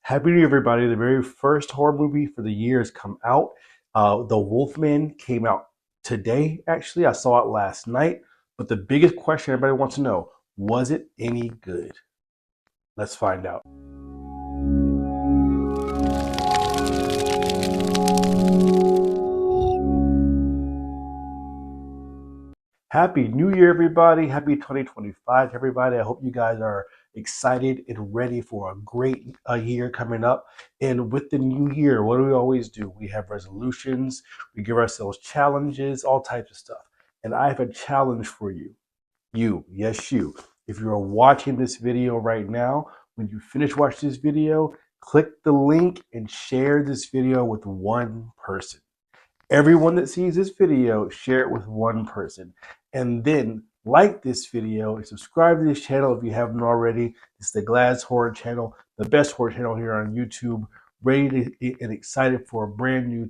Happy New Year, everybody. The very first horror movie for the year has come out. The Wolfman came out today, actually. I saw it last night. But the biggest question everybody wants to know, was it any good? Let's find out. Happy New Year, everybody. Happy 2025, everybody. I hope you guys are excited and ready for a great year coming up. And with the new year, what do we always do? We have resolutions, we give ourselves challenges, all types of stuff. And I have a challenge for you. Yes, you. If you're watching this video right now, when you finish watching this video, click the link and share this video with one person. Everyone that sees this video, share it with one person. And then like this video and subscribe to this channel if you haven't already. It's the Glass Horror Channel, the best horror channel here on YouTube. Ready and excited for a brand new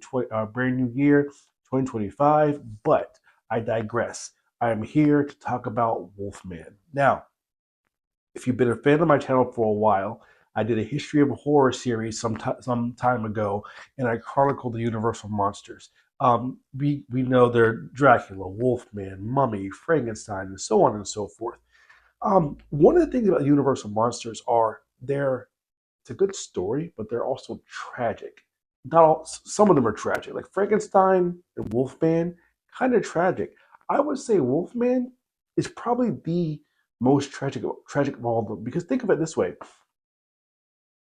year, 2025. But I digress. I am here to talk about Wolfman. Now, if you've been a fan of my channel for a while, I did a history of horror series some time ago, and I chronicled the Universal monsters. We know they're Dracula, Wolfman, Mummy, Frankenstein, and so on and so forth. One of the things about Universal monsters are it's a good story, but they're also tragic. Not all, some of them are tragic, like Frankenstein and Wolfman, kind of tragic. I would say Wolfman is probably the most tragic of all of them, because think of it this way: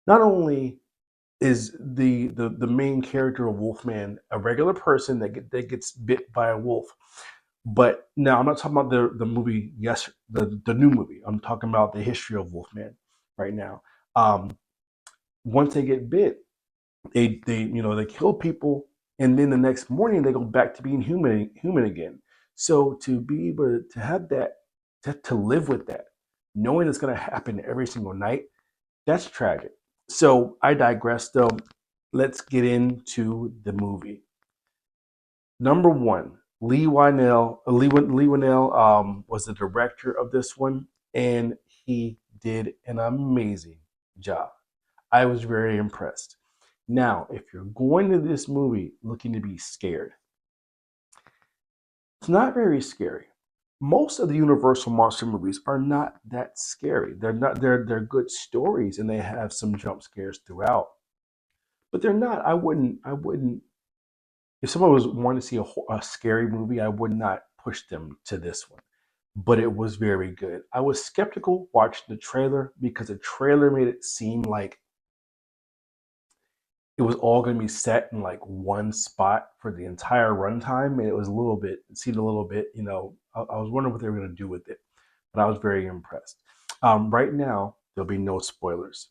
not only is the main character of Wolfman a regular person that gets bit by a wolf, but now I'm not talking about the movie, yes, the new movie. I'm talking about the history of Wolfman right now. Once they get bit, they kill people, and then the next morning they go back to being human again. So to be able to have that, to live with that, knowing it's going to happen every single night, that's tragic. So I digress, though. Let's get into the movie. Number one, Lee Whannell was the director of this one, and he did an amazing job. I was very impressed. Now, if you're going to this movie looking to be scared, it's not very scary. Most of the Universal monster movies are not that scary. They're good stories, and they have some jump scares throughout. But they're not. I wouldn't if someone was wanting to see a scary movie, I would not push them to this one. But it was very good. I was skeptical watching the trailer because the trailer made it seem like it was all going to be set in like one spot for the entire runtime, and it seemed a little bit, I was wondering what they were going to do with it, but I was very impressed. Right now, there'll be no spoilers.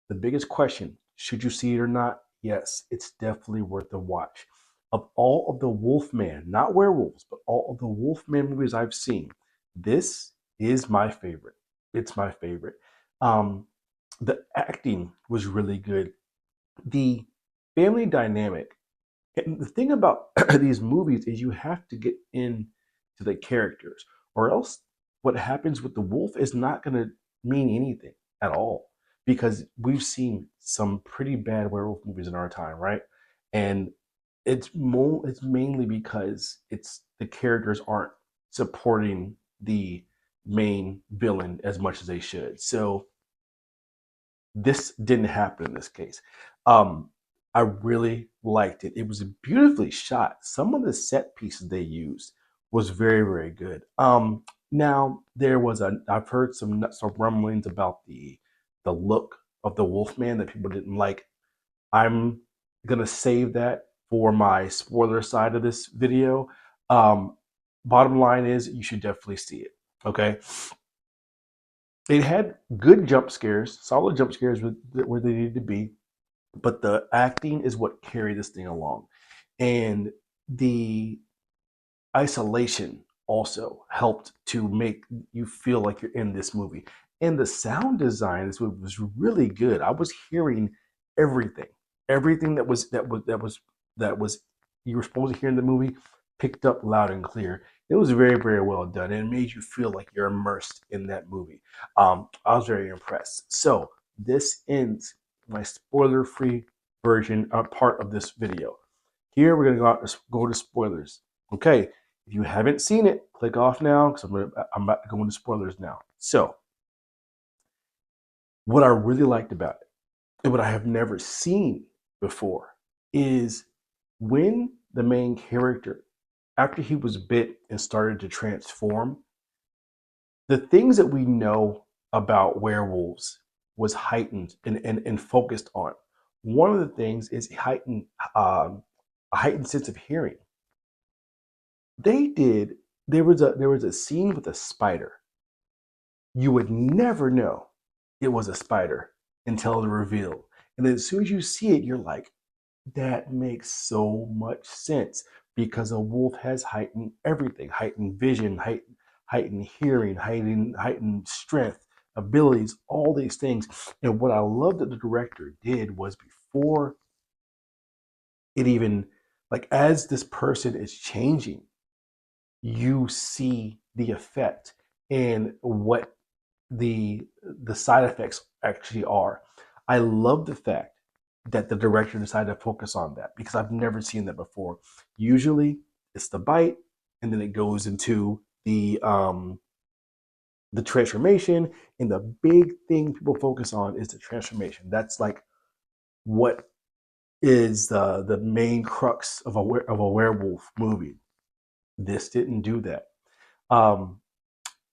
The biggest question: should you see it or not? Yes, it's definitely worth a watch. Of all of the Wolfman, not werewolves, but all of the Wolfman movies I've seen, this is my favorite. It's my favorite. Um, the acting was really good. The family dynamic. And the thing about these movies is you have to get into the characters, or else what happens with the wolf is not going to mean anything at all. Because we've seen some pretty bad werewolf movies in our time, right? And it's mainly because it's the characters aren't supporting the main villain as much as they should. So this didn't happen in this case. Um, I really liked it. It was beautifully shot. Some of the set pieces they used was very, very good. Now I've heard some rumblings about the look of the Wolfman that people didn't like. I'm gonna save that for my spoiler side of this video. Um, Bottom line is, you should definitely see it. Okay, it had good jump scares, solid jump scares where they needed to be, but the acting is what carried this thing along. And the isolation also helped to make you feel like you're in this movie. And the sound design this movie was really good. I was hearing everything, everything that was you were supposed to hear in the movie, picked up loud and clear. It was very, very well done, and it made you feel like you're immersed in that movie. I was very impressed. So this ends my spoiler-free version part of this video. Here we're gonna go to spoilers. Okay, if you haven't seen it, click off now because I'm about to go into spoilers now. So, what I really liked about it, and what I have never seen before, is when the main character, after he was bit and started to transform, the things that we know about werewolves was heightened and focused on. One of the things is a heightened sense of hearing. They did. There was a scene with a spider. You would never know it was a spider until the reveal. And then as soon as you see it, you're like, that makes so much sense because a wolf has heightened everything, heightened vision, heightened hearing, heightened strength, abilities, all these things. And what I love that the director did was before it even, like, as this person is changing, you see the effect and what the the side effects actually are. I love the fact that the director decided to focus on that because I've never seen that before. Usually it's the bite and then it goes into the transformation, and the big thing people focus on is the transformation. That's like what is the main crux of a werewolf movie. This didn't do that. Um,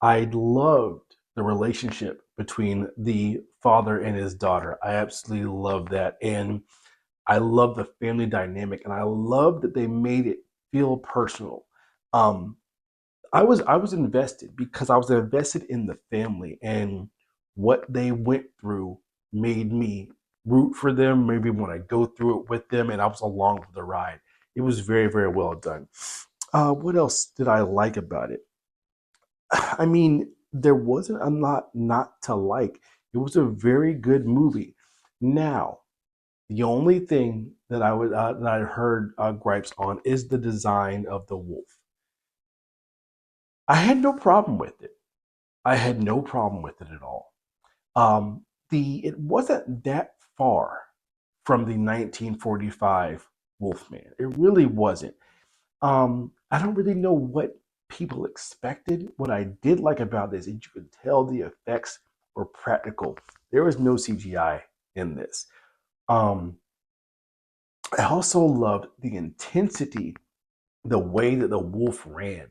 I loved the relationship between the father and his daughter. I absolutely love that. And I love the family dynamic. And I love that they made it feel personal. Um, I was invested because I was invested in the family, and what they went through made me root for them, maybe want to go through it with them, and I was along for the ride. It was very, very well done. What else did I like about it? I mean, there wasn't a lot not to like. It was a very good movie. Now, the only thing that I heard gripes on is the design of the wolf. I had no problem with it. I had no problem with it at all. The It wasn't that far from the 1945 Wolfman. It really wasn't. I don't really know what people expected. What I did like about this is you could tell the effects were practical. There was no CGI in this. Um, I also loved the intensity, the way that the wolf ran.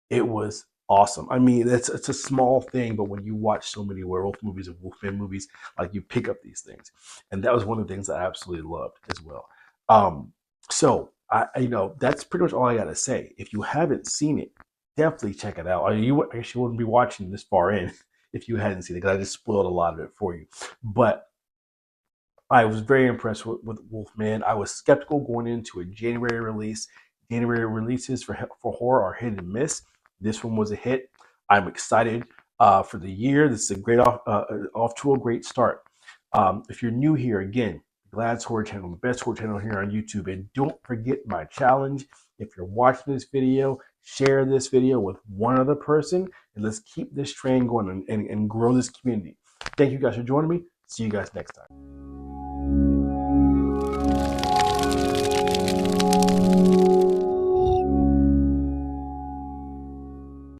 It was awesome. I mean, it's a small thing, but when you watch so many werewolf movies and wolfman movies, like you pick up these things, and that was one of the things I absolutely loved as well. Um, so that's pretty much all I got to say. If you haven't seen it, definitely check it out. You actually wouldn't be watching this far in if you hadn't seen it because I just spoiled a lot of it for you. But I was very impressed with Wolfman. I was skeptical going into a January release. January releases for horror are hit and miss. This one was a hit. I'm excited for the year. This is a great off to a great start. If you're new here, again, Glad's Horror Channel, the best horror channel here on YouTube. And don't forget my challenge. If you're watching this video, share this video with one other person, and let's keep this train going and grow this community. Thank you guys for joining me. See you guys next time.